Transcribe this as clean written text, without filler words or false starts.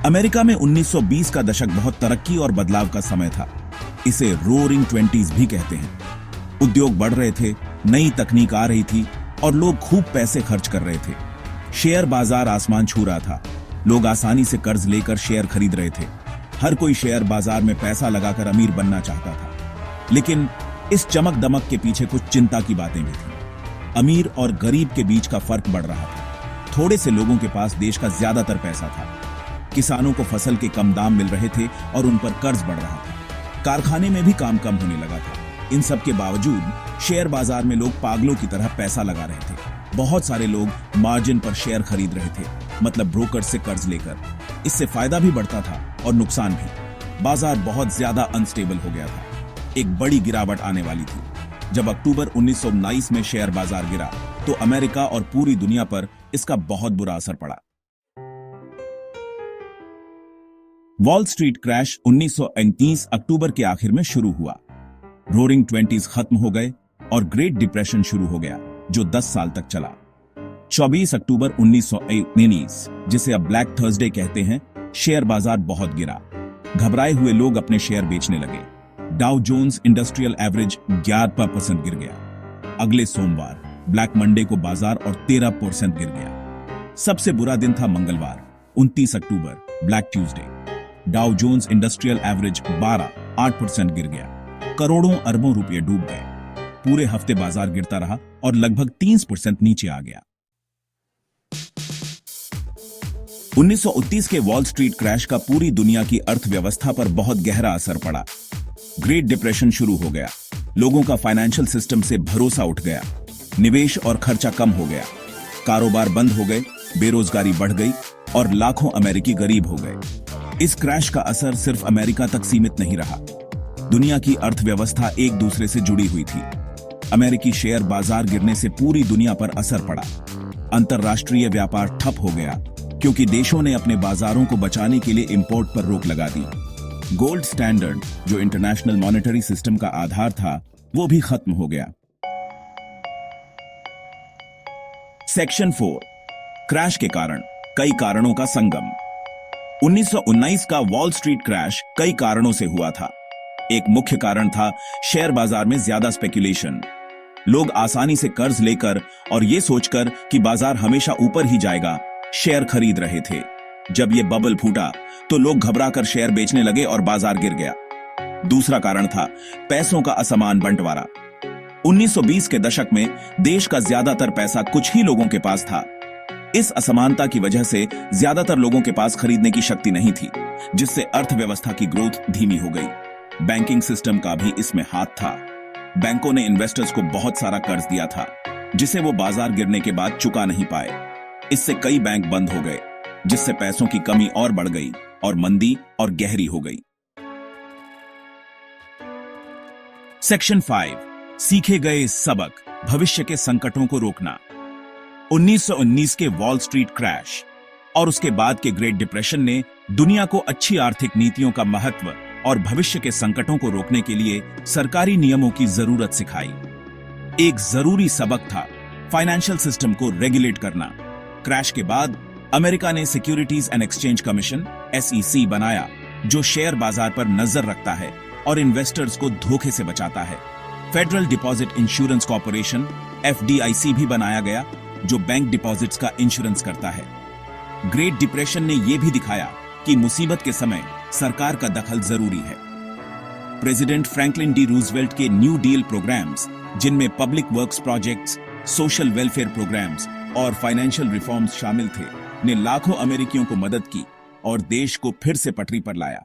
America में 1920 का दशक बहुत तरक्की और बदलाव का समय था। इसे रोरिंग ट्वेंटीज भी कहते हैं। उद्योग बढ़ रहे थे, नई तकनीक आ रही थी और लोग खूब पैसे खर्च कर रहे थे। शेयर बाजार आसमान छू रहा था। लोग आसानी से कर्ज लेकर शेयर खरीद रहे थे। हर कोई शेयर बाजार में पैसा लगाकर अमीर बनना चाहता था। लेकिन इस चमक दमक के पीछे कुछ चिंता की बातें भी थी। अमीर और गरीब के बीच का फर्क बढ़ रहा था। थोड़े से लोगों के पास देश का ज्यादातर पैसा था। किसानों को फसल के कम दाम मिल रहे थे और उन पर कर्ज बढ़ रहा था। कारखाने में भी काम कम होने लगा था। इन सब के बावजूद शेयर बाजार में लोग पागलों की तरह पैसा लगा रहे थे। बहुत सारे लोग मार्जिन पर शेयर खरीद रहे थे, मतलब ब्रोकर से कर्ज लेकर। इससे फायदा भी बढ़ता था और नुकसान भी। बाजार बहुत ज्यादा अनस्टेबल हो गया था। एक बड़ी गिरावट आने वाली थी। जब अक्टूबर 1919 में शेयर बाजार गिरा तो अमेरिका और पूरी दुनिया पर इसका बहुत बुरा असर पड़ा। वॉल स्ट्रीट क्रैश 1929 अक्टूबर के आखिर में शुरू हुआ। रोरिंग ट्वेंटीज खत्म हो गए और ग्रेट डिप्रेशन शुरू हो गया, जो 10 साल तक चला। 24 अक्टूबर 1919, जिसे अब ब्लैक थर्सडे कहते हैं, शेयर बाजार बहुत गिरा। घबराए हुए लोग अपने शेयर बेचने लगे। डाउ जोन्स इंडस्ट्रियल एवरेज 11% गिर गया। अगले सोमवार ब्लैक मंडे को बाजार और 13% गिर गया। सबसे बुरा दिन था मंगलवार, 29 अक्टूबर, Black Tuesday. Dow Jones Industrial Average 8% गिर गया। करोड़ों अरबों रुपए डूब गए। पूरे हफ्ते बाजार गिरता रहा और लगभग 30% नीचे आ गया। 1929 के वॉल स्ट्रीट क्रैश का पूरी दुनिया की अर्थव्यवस्था पर बहुत गहरा असर पड़ा। ग्रेट डिप्रेशन शुरू हो गया। लोगों का फाइनेंशियल सिस्टम से भरोसा उठ गया। निवेश और खर्चा कम हो गया। कारोबार बंद हो गए, बेरोजगारी बढ़ गई और लाखों अमेरिकी गरीब हो गए। इस क्रैश का असर सिर्फ अमेरिका तक सीमित नहीं रहा। दुनिया की अर्थव्यवस्था एक दूसरे से जुड़ी हुई थी। अमेरिकी शेयर बाजार गिरने से पूरी दुनिया पर असर पड़ा। अंतरराष्ट्रीय व्यापार ठप हो गया क्योंकि देशों ने अपने बाजारों को बचाने के लिए इंपोर्ट पर रोक लगा दी। गोल्ड स्टैंडर्ड, जो इंटरनेशनल मॉनेटरी सिस्टम का आधार था, वो भी खत्म हो गया। सेक्शन 4, क्रैश के कारण, कई कारणों का संगम। 1919 का वॉल स्ट्रीट क्रैश कई कारणों से हुआ था। एक मुख्य कारण था शेयर बाजार में ज्यादा स्पेकुलेशन। लोग आसानी से कर्ज लेकर और ये सोचकर कि बाजार हमेशा ऊपर ही जाएगा, शेयर खरीद रहे थे। जब ये बबल फूटा तो लोग घबराकर शेयर बेचने लगे और बाजार गिर गया। दूसरा कारण था पैसों का असमान बंटवारा। 1920 के दशक में देश का ज्यादातर पैसा कुछ ही लोगों के पास था। इस असमानता की वजह से ज्यादातर लोगों के पास खरीदने की शक्ति नहीं थी, जिससे अर्थव्यवस्था की ग्रोथ धीमी हो गई। बैंकिंग सिस्टम का भी इसमें हाथ था। बैंकों ने इन्वेस्टर्स को बहुत सारा कर्ज दिया था, जिसे वो बाजार गिरने के बाद चुका नहीं पाए। इससे कई बैंक बंद हो गए, जिससे पैसों की कमी और बढ़ गई और मंदी और गहरी हो गई। सेक्शन 5, सीखे गए सबक, भविष्य के संकटों को रोकना। 1919 के वॉल स्ट्रीट क्रैश और उसके बाद के ग्रेट डिप्रेशन ने दुनिया को अच्छी आर्थिक नीतियों का महत्व और भविष्य के संकटों को रोकने के लिए सरकारी नियमों की जरूरत सिखाई। एक जरूरी सबक था फाइनेंशियल सिस्टम को रेगुलेट करना। क्रैश के बाद अमेरिका ने securities and exchange commission (SEC) बनाया, जो शेयर बाजार पर नजर रखता है और इन्वेस्टर्स को धोखे से बचाता है। Federal deposit insurance corporation (FDIC) भी बनाया गया, जो बैंक डिपॉजिट्स का इंश्योरेंस करता है। ग्रेट डिप्रेशन ने यह भी दिखाया कि मुसीबत के समय सरकार का दखल जरूरी है। प्रेसिडेंट फ्रैंकलिन डी रूजवेल्ट के न्यू डील प्रोग्राम्स, जिनमें public works projects, social welfare programmes और फाइनेंशियल रिफॉर्म्स शामिल थे, ने लाखों अमेरिकियों को मदद की और देश को फिर से पटरी पर लाया।